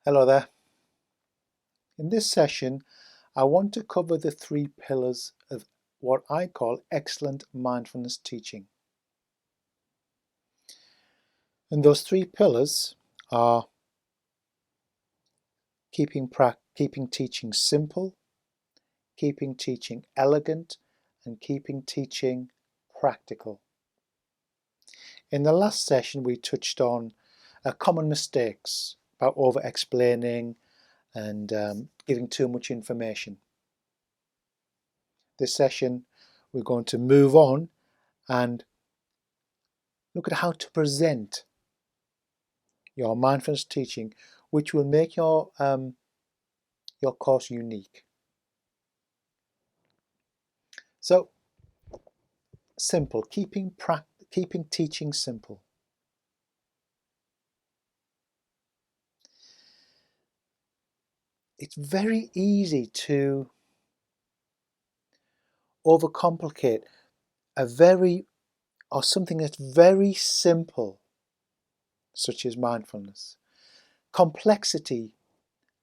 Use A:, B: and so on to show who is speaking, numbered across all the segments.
A: Hello there. In this session, I want to cover the three pillars of what I call excellent mindfulness teaching. And those three pillars are keeping teaching simple, keeping teaching elegant, and keeping teaching practical. In the last session, we touched on common mistakes about over-explaining and giving too much information. This session, we're going to move on and look at how to present your mindfulness teaching, which will make your course unique. So, simple, keeping teaching simple. It's very easy to overcomplicate something that's very simple, such as mindfulness. Complexity,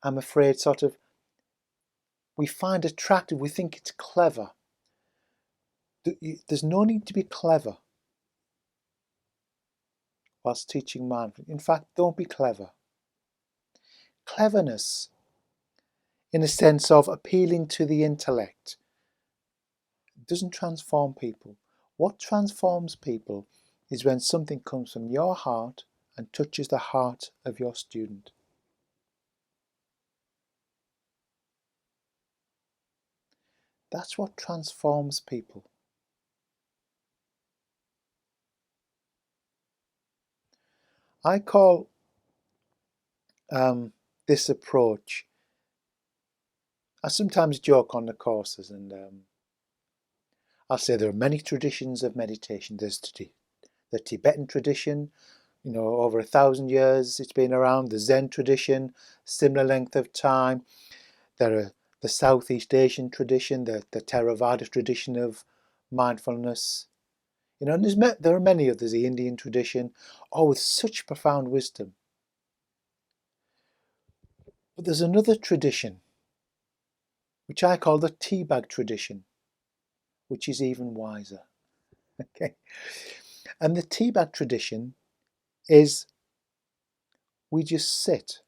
A: I'm afraid, we find attractive, we think it's clever. There's no need to be clever whilst teaching mindfulness. In fact, don't be clever. Cleverness, in a sense of appealing to the intellect, doesn't transform people. What transforms people is when something comes from your heart and touches the heart of your student. That's what transforms people. I call this approach, I sometimes joke on the courses, and I'll say there are many traditions of meditation. There's the Tibetan tradition, over 1,000 years it's been around. The Zen tradition, similar length of time. There are the Southeast Asian tradition, the Theravada tradition of mindfulness. And there are many others, the Indian tradition, all with such profound wisdom. But there's another tradition, which I call the teabag tradition, which is even wiser. Okay, and the teabag tradition is we just sit,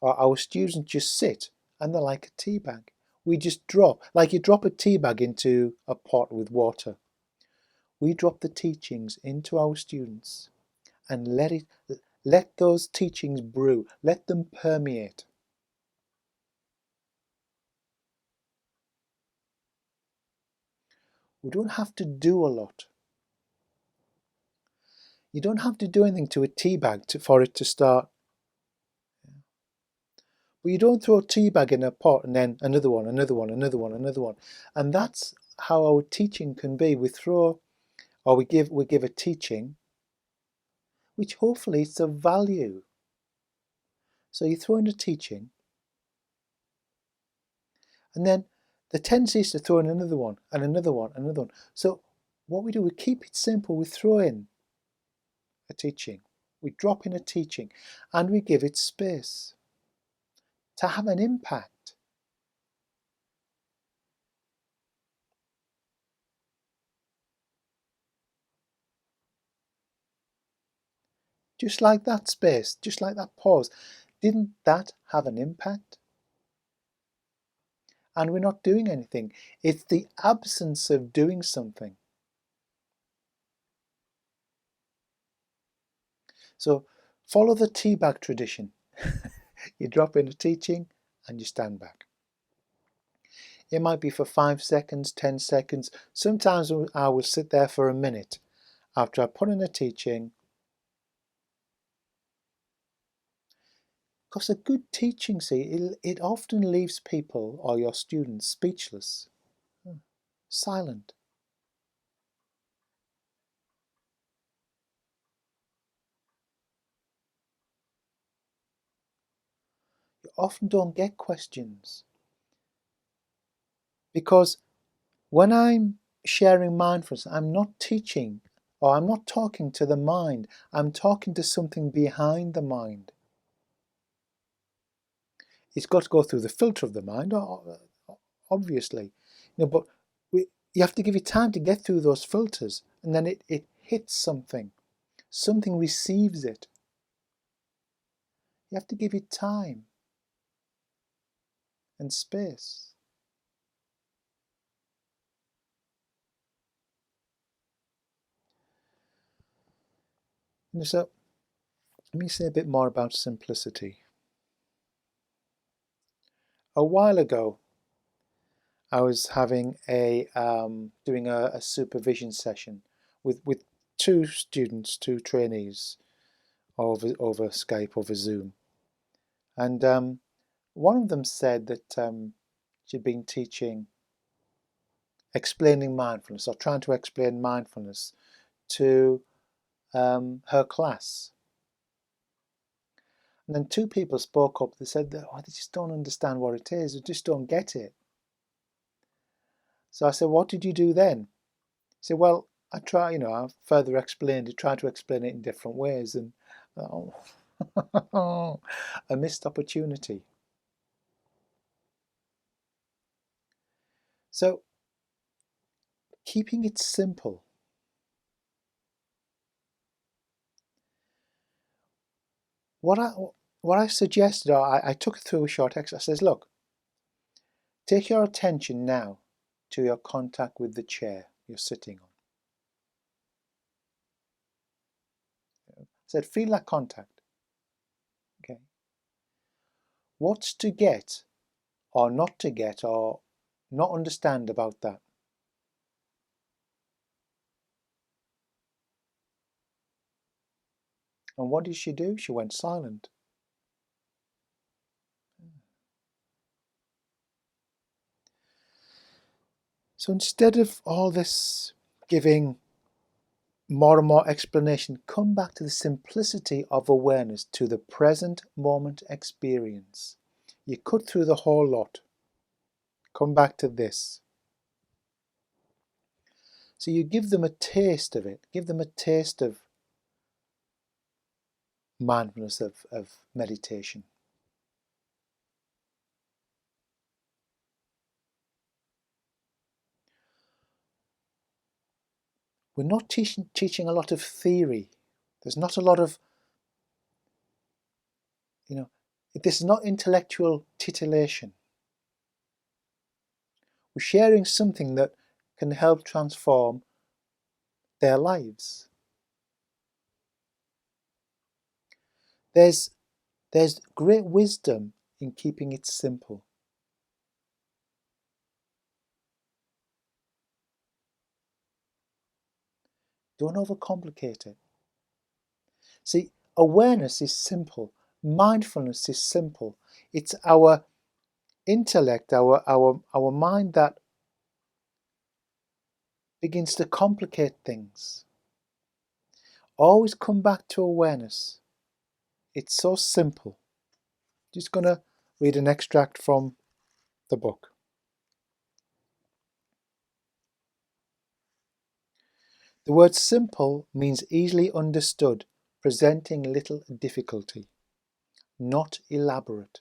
A: or our students just sit, and they're like a tea bag. We just drop, like you drop a tea bag into a pot with water. We drop the teachings into our students and let those teachings brew, let them permeate. We don't have to do a lot. You don't have to do anything to a tea bag for it to start. But you don't throw a tea bag in a pot and then another one, another one, another one, another one. And that's how our teaching can be. We give a teaching which hopefully is of value. So you throw in a teaching, and then the tendency is to throw in another one, and another one, and another one. So what we do, we keep it simple. We throw in a teaching, we drop in a teaching, and we give it space to have an impact. Just like that space, just like that pause, didn't that have an impact? And we're not doing anything. It's the absence of doing something. So follow the tea bag tradition. You drop in a teaching and you stand back. It might be for 5 seconds, 10 seconds. Sometimes I will sit there for a minute after I put in a teaching. Because a good teaching, it often leaves people or your students speechless, silent. You often don't get questions. Because when I'm sharing mindfulness, I'm not teaching or I'm not talking to the mind. I'm talking to something behind the mind. it's got to go through the filter of the mind, obviously. But you have to give it time to get through those filters, and then it hits something. Something receives it. You have to give it time and space. So let me say a bit more about simplicity. A while ago, I was having doing a supervision session with two students, two trainees, over Skype, over Zoom, and one of them said that she'd been explaining mindfulness, or trying to explain mindfulness to her class. And then two people spoke up. They said that, they just don't understand what it is. They just don't get it. So I said, what did you do then? He said, well, I further explained it, tried to explain it in different ways, and a missed opportunity. So, keeping it simple. What I suggested, or I took it through a short exercise. I says, look, take your attention now to your contact with the chair you're sitting on. I said, feel that contact. Okay. What's to get, or not to get, or not understand about that? And what did she do? She went silent. So instead of all this giving more and more explanation, come back to the simplicity of awareness, to the present moment experience. You cut through the whole lot. Come back to this. So you give them a taste of it. Give them a taste of mindfulness, of meditation. We're not teaching a lot of theory. There's not a lot of, this is not intellectual titillation. We're sharing something that can help transform their lives. There's great wisdom in keeping it simple. Don't overcomplicate it. See, awareness is simple. Mindfulness is simple. It's our intellect, our mind that begins to complicate things. Always come back to awareness. It's so simple. Just going to read an extract from the book. The word simple means easily understood, presenting little difficulty, not elaborate.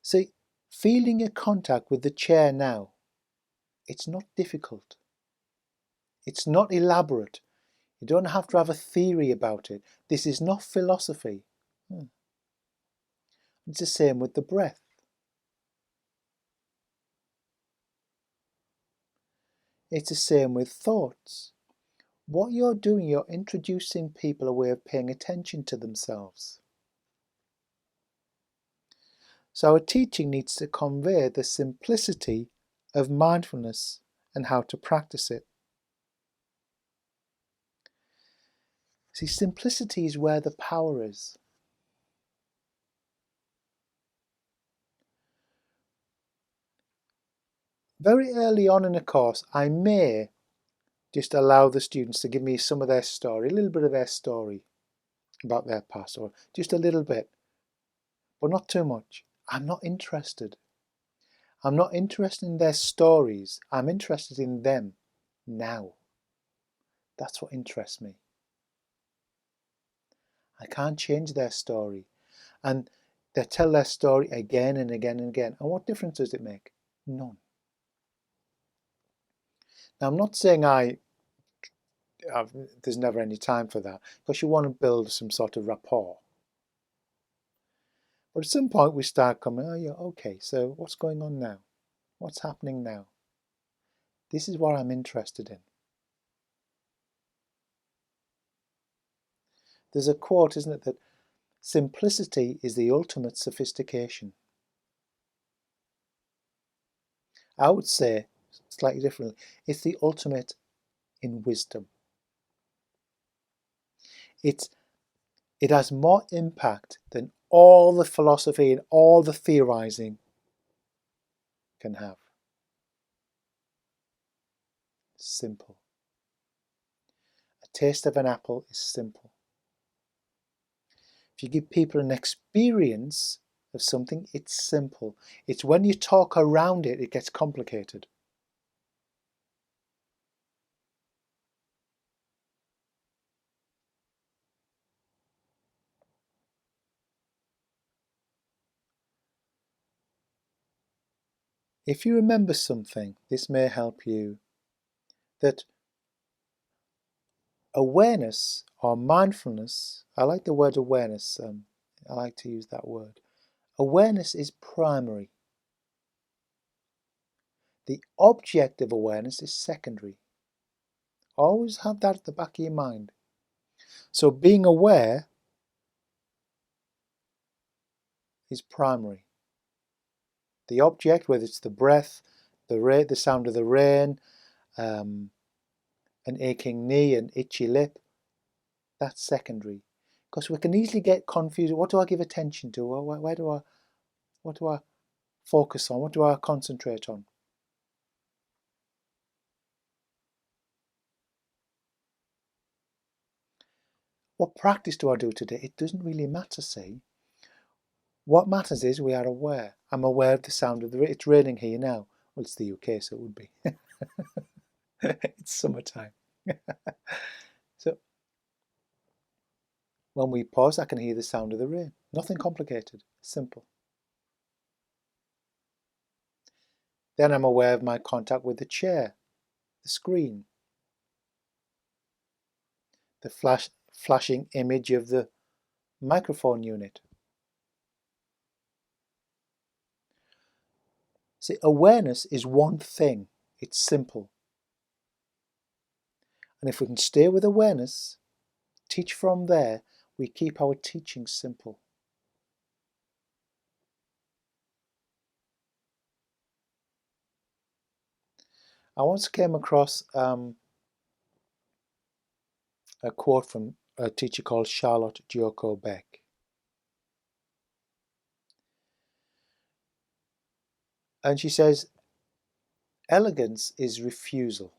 A: See, feeling a contact with the chair now, it's not difficult. It's not elaborate. You don't have to have a theory about it. This is not philosophy. It's the same with the breath. It's the same with thoughts. What you're doing, you're introducing people a way of paying attention to themselves. So our teaching needs to convey the simplicity of mindfulness and how to practice it. See, simplicity is where the power is. Very early on in the course, I may just allow the students to give me some of their story, a little bit of their story about their past, or just a little bit, but not too much. I'm not interested. I'm not interested in their stories. I'm interested in them now. That's what interests me. I can't change their story. And They tell their story again and again and again. And what difference does it make? None. Now, I'm not saying there's never any time for that, because you want to build some sort of rapport. But at some point we start coming, oh yeah, okay, so what's going on now? What's happening now? This is what I'm interested in. There's a quote, isn't it, that simplicity is the ultimate sophistication. I would say, slightly differently, it's the ultimate in wisdom. It has more impact than all the philosophy and all the theorizing can have. Simple. A taste of an apple is simple. If you give people an experience of something, it's simple. It's when you talk around it, it gets complicated. If you remember something, this may help you, that awareness or mindfulness, I like the word awareness, I like to use that word. Awareness is primary. The object of awareness is secondary. Always have that at the back of your mind. So being aware is primary. The object, whether it's the breath, the sound of the rain, an aching knee, an itchy lip, that's secondary. Because we can easily get confused. What do I give attention to? What do I focus on? What do I concentrate on? What practice do I do today? It doesn't really matter, see. What matters is we are aware. I'm aware of the sound of the rain. It's raining here now. Well, it's the UK, so it would be. It's summertime. So when we pause, I can hear the sound of the rain. Nothing complicated, simple. Then I'm aware of my contact with the chair, the screen, the flashing image of the microphone unit. See, awareness is one thing. It's simple. And if we can stay with awareness, teach from there, we keep our teaching simple. I once came across a quote from a teacher called Charlotte Joko Beck. And she says, elegance is refusal.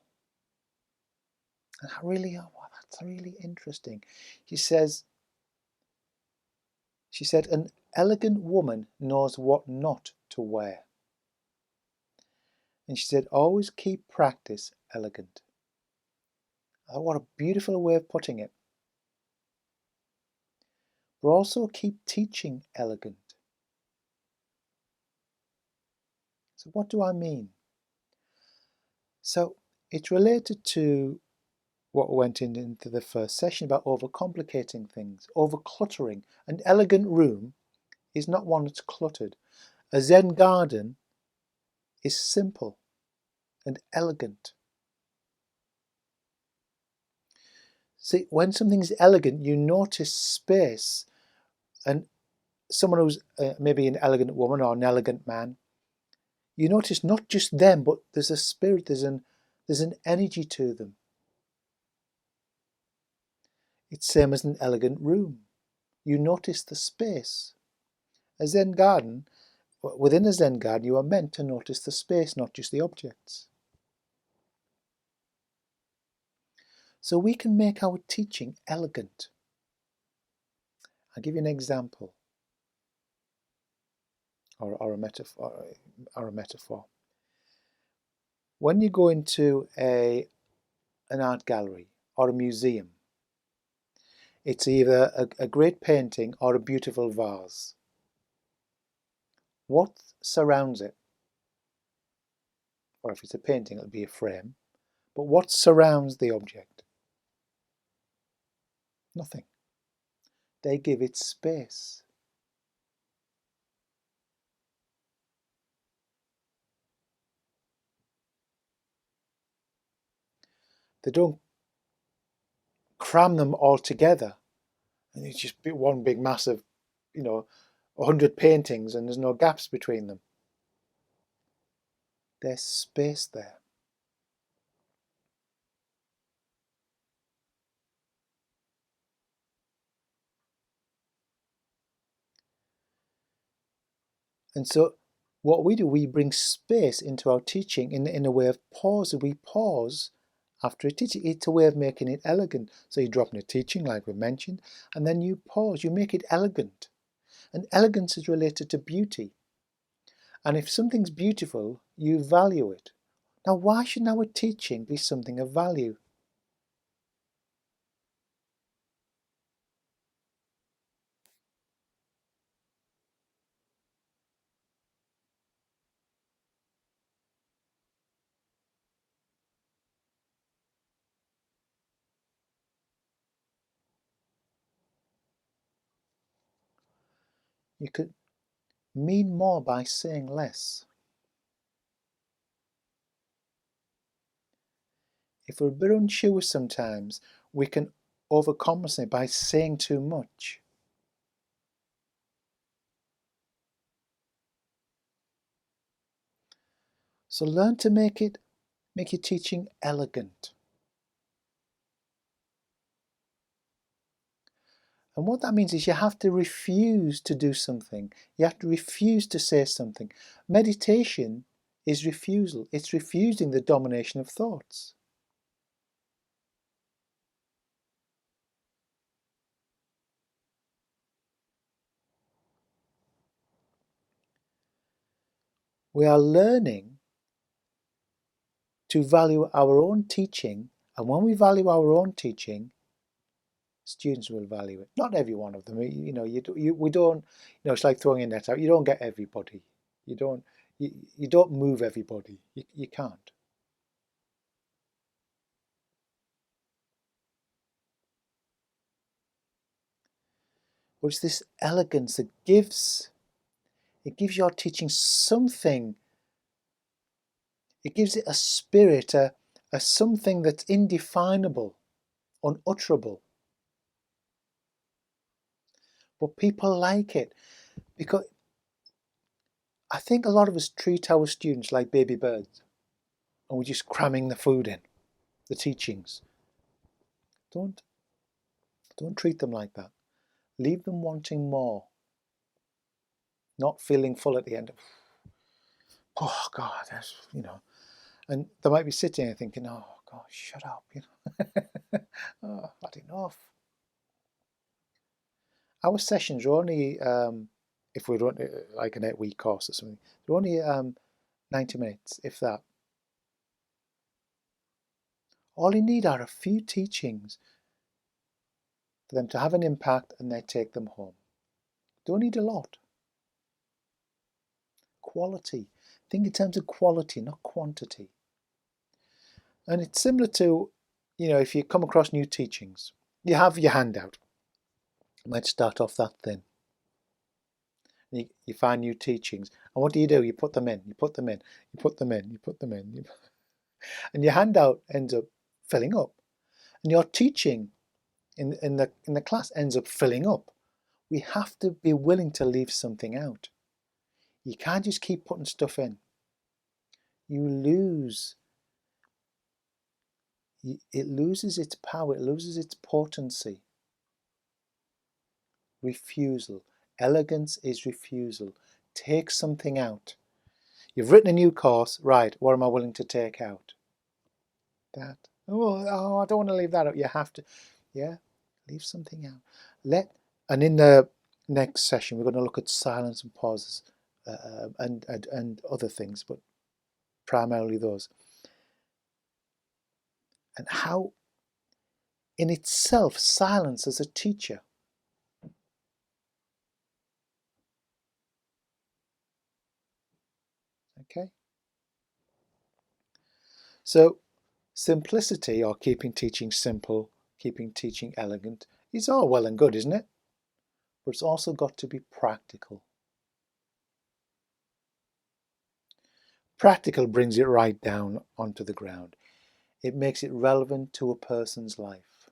A: And that's really interesting. She said, an elegant woman knows what not to wear. And she said, always keep practice elegant. Oh, what a beautiful way of putting it. But also keep teaching elegant. So what do I mean? So it's related to what went into the first session about overcomplicating things, overcluttering. An elegant room is not one that's cluttered. A Zen garden is simple and elegant. See, when something's elegant, you notice space, and someone who's maybe an elegant woman or an elegant man, you notice not just them, but there's a spirit, there's an energy to them. It's same as an elegant room. You notice the space. A Zen garden, within a Zen garden, you are meant to notice the space, not just the objects. So we can make our teaching elegant. I'll give you an example or a metaphor. When you go into an art gallery or a museum, it's either a great painting or a beautiful vase. what surrounds it? Or if it's a painting, it'll be a frame. But what surrounds the object? Nothing. They give it space. They don't cram them all together and it's just one big massive, 100 paintings and there's no gaps between them. There's space there. And so what we do, we bring space into our teaching in a way of pause. We pause after a teaching. It's a way of making it elegant. So you drop in a teaching, like we mentioned, and then you pause. You make it elegant. And elegance is related to beauty. And if something's beautiful, you value it. Now, why should our teaching be something of value? You could mean more by saying less. If we're a bit unsure sometimes, we can overcompensate by saying too much. So learn to make your teaching elegant. And what that means is you have to refuse to do something. You have to refuse to say something. Meditation is refusal. It's refusing the domination of thoughts. We are learning to value our own teaching, and when we value our own teaching, students will value it. Not every one of them. We don't. It's like throwing a net out. You don't get everybody. You don't move everybody. You can't. But it's this elegance that gives your teaching something. It gives it a spirit, a something that's indefinable, unutterable. But people like it because I think a lot of us treat our students like baby birds and we're just cramming the food in, the teachings. Don't treat them like that. Leave them wanting more, not feeling full at the end of, oh God, and they might be sitting there thinking, oh God, shut up, oh, I've had enough. Our sessions are only, if we run like an 8-week course or something, they're only 90 minutes, if that. All you need are a few teachings for them to have an impact and they take them home. Don't need a lot. Quality. Think in terms of quality, not quantity. And it's similar to, if you come across new teachings, you have your handout. You might start off that thin. You find new teachings. And what do? You put them in, you put them in, you put them in, you put them in. And your handout ends up filling up. And your teaching in the class ends up filling up. We have to be willing to leave something out. You can't just keep putting stuff in. You lose. It loses its power. It loses its potency. Refusal. Elegance is refusal. Take something out. You've written a new course, right? What am I willing to take out? That. Oh, I don't want to leave that out. You have to, yeah, leave something out. And in the next session, we're going to look at silence and pauses and other things, but primarily those. And how, in itself, silence as a teacher So simplicity, or keeping teaching simple, keeping teaching elegant, is all well and good, isn't it? But it's also got to be practical. Practical brings it right down onto the ground. It makes it relevant to a person's life,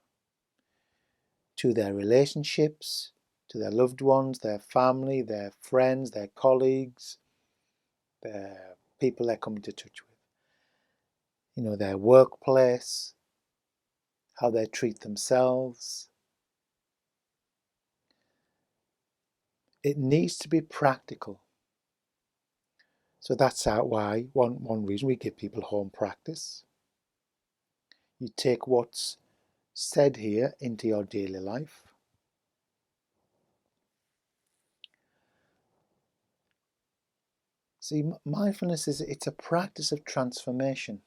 A: to their relationships, to their loved ones, their family, their friends, their colleagues, their people they come into touch with, their workplace, how they treat themselves. It needs to be practical. So that's why one reason we give people home practice. You take what's said here into your daily life. See, mindfulness it's a practice of transformation.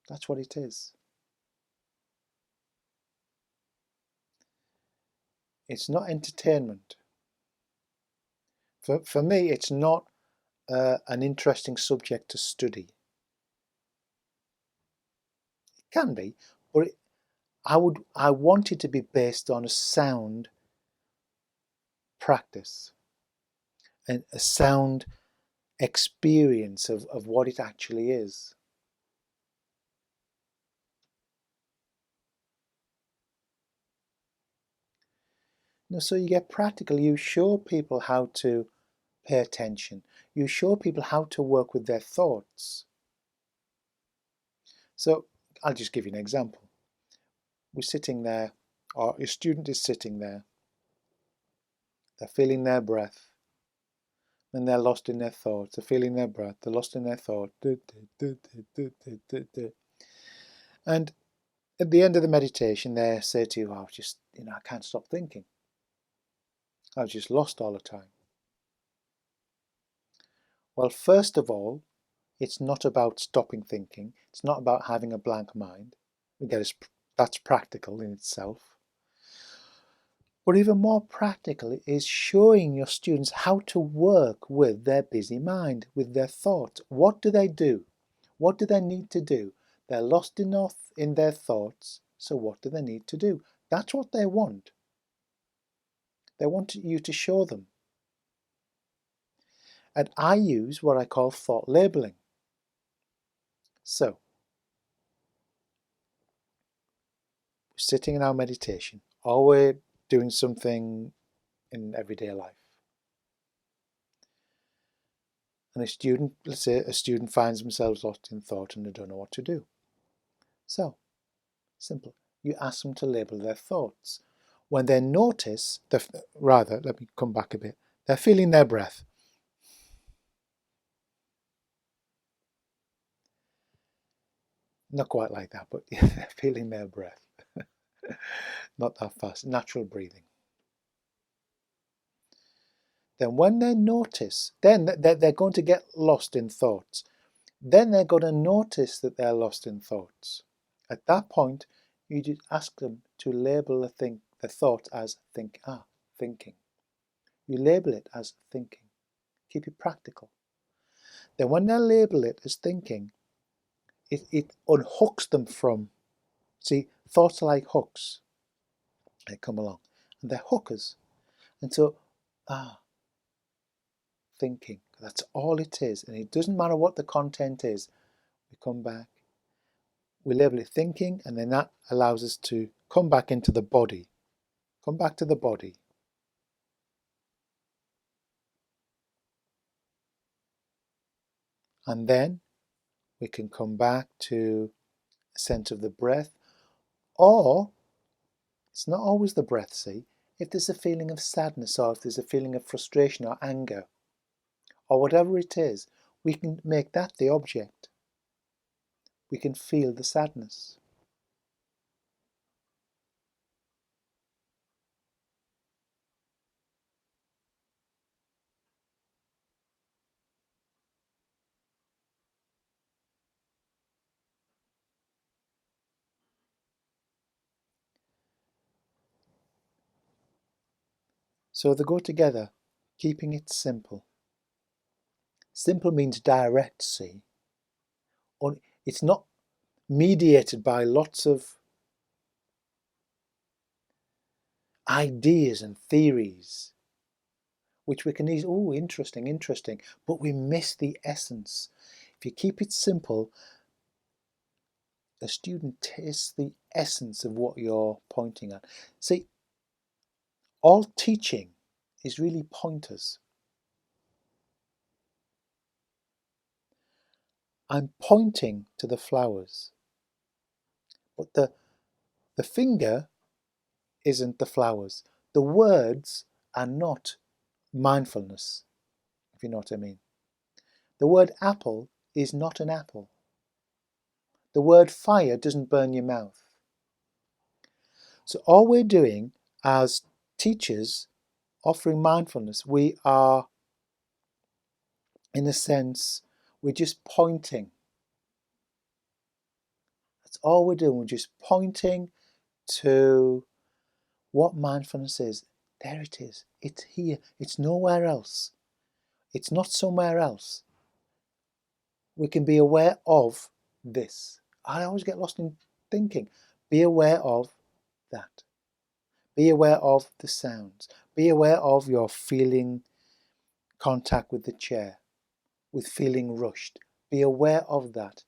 A: That's what it is. It's not entertainment. For me, it's not an interesting subject to study. It can be, but I want it to be based on a sound practice and a sound experience of what it actually is. So you get practical. You show people how to pay attention. You show people how to work with their thoughts. So I'll just give you an example. We're sitting there, or your student is sitting there. They're feeling their breath. And they're lost in their thoughts. They're feeling their breath. They're lost in their thoughts. And at the end of the meditation, they say to you, "Oh, I can't stop thinking. I was just lost all the time." Well, first of all, it's not about stopping thinking. It's not about having a blank mind. Again, that's practical in itself. But even more practical is showing your students how to work with their busy mind, with their thoughts. What do they do? What do they need to do? They're lost enough in their thoughts, so what do they need to do? That's what they want. They want you to show them. And I use what I call thought labeling. So, we're sitting in our meditation, or we're doing something in everyday life. And let's say a student finds themselves lost in thought and they don't know what to do. So, simple. You ask them to label their thoughts. When they notice, let me come back a bit. They're feeling their breath. Not quite like that, but they're feeling their breath. Not that fast. Natural breathing. Then when they notice, then they're going to get lost in thoughts. Then they're going to notice that they're lost in thoughts. At that point, you just ask them to label the thought as thinking. You label it as thinking. Keep it practical. Then when they label it as thinking, it unhooks them from, see, thoughts are like hooks. They come along and they're hookers. And so, thinking, that's all it is. And it doesn't matter what the content is. We come back, we label it thinking, and then that allows us to come back into the body. Come back to the body. And then we can come back to a sense of the breath, or it's not always the breath, see? If there's a feeling of sadness, or if there's a feeling of frustration or anger, or whatever it is, we can make that the object. We can feel the sadness. So they go together, keeping it simple. Simple means direct, see? It's not mediated by lots of ideas and theories, which we can easily, oh, interesting, but we miss the essence. If you keep it simple, the student tastes the essence of what you're pointing at. See, all teaching is really pointers. I'm pointing to the flowers, but the finger isn't the flowers. The words are not mindfulness, if you know what I mean. The word apple is not an apple. The word fire doesn't burn your mouth. So all we're doing as teachers offering mindfulness, we are, in a sense, we're just pointing. That's all we're doing. We're just pointing to what mindfulness is. There it is. It's here. It's nowhere else. It's not somewhere else. We can be aware of this. I always get lost in thinking. Be aware of that. Be aware of the sounds. Be aware of your feeling contact with the chair, with feeling rushed. Be aware of that.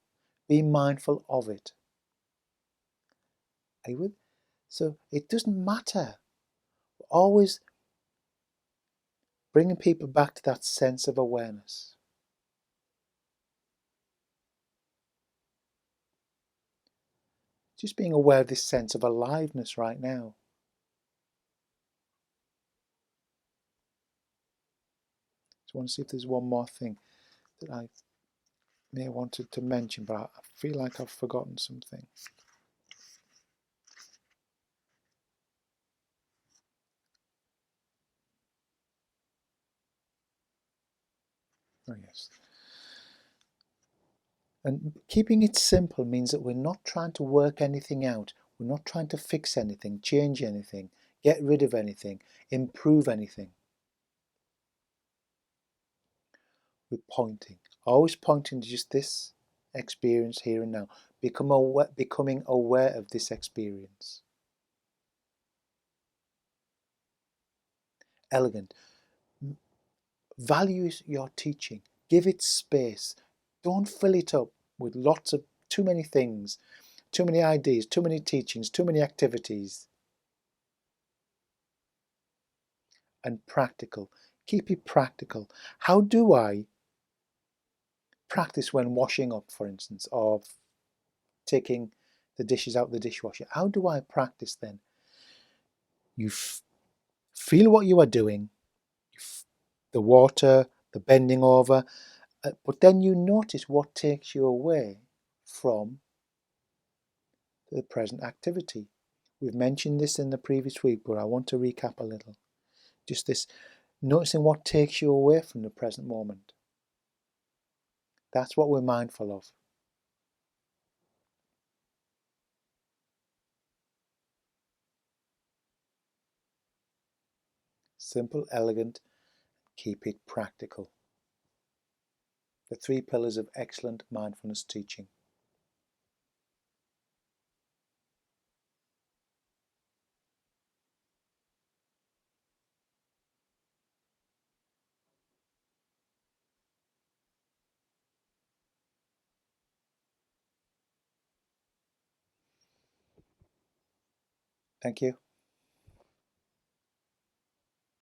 A: Be mindful of it. Are you with? So it doesn't matter. Always bringing people back to that sense of awareness. Just being aware of this sense of aliveness right now. Just want to see if there's one more thing that I may have wanted to mention, but I feel like I've forgotten something. Oh yes. And keeping it simple means that we're not trying to work anything out. We're not trying to fix anything, change anything, get rid of anything, improve anything. We're pointing, always pointing to just this experience here and now. Becoming aware of this experience. Elegant. Value your teaching. Give it space. Don't fill it up with lots of too many things, too many ideas, too many teachings, too many activities. And practical. Keep it practical. How do I practice when washing up, for instance, or taking the dishes out of the dishwasher? How do I practice then? You feel what you are doing, the water, the bending over, but then you notice what takes you away from the present activity. We've mentioned this in the previous week, but I want to recap a little. Just this noticing what takes you away from the present moment. That's what we're mindful of. Simple, elegant, keep it practical. The 3 pillars of excellent mindfulness teaching. Thank you.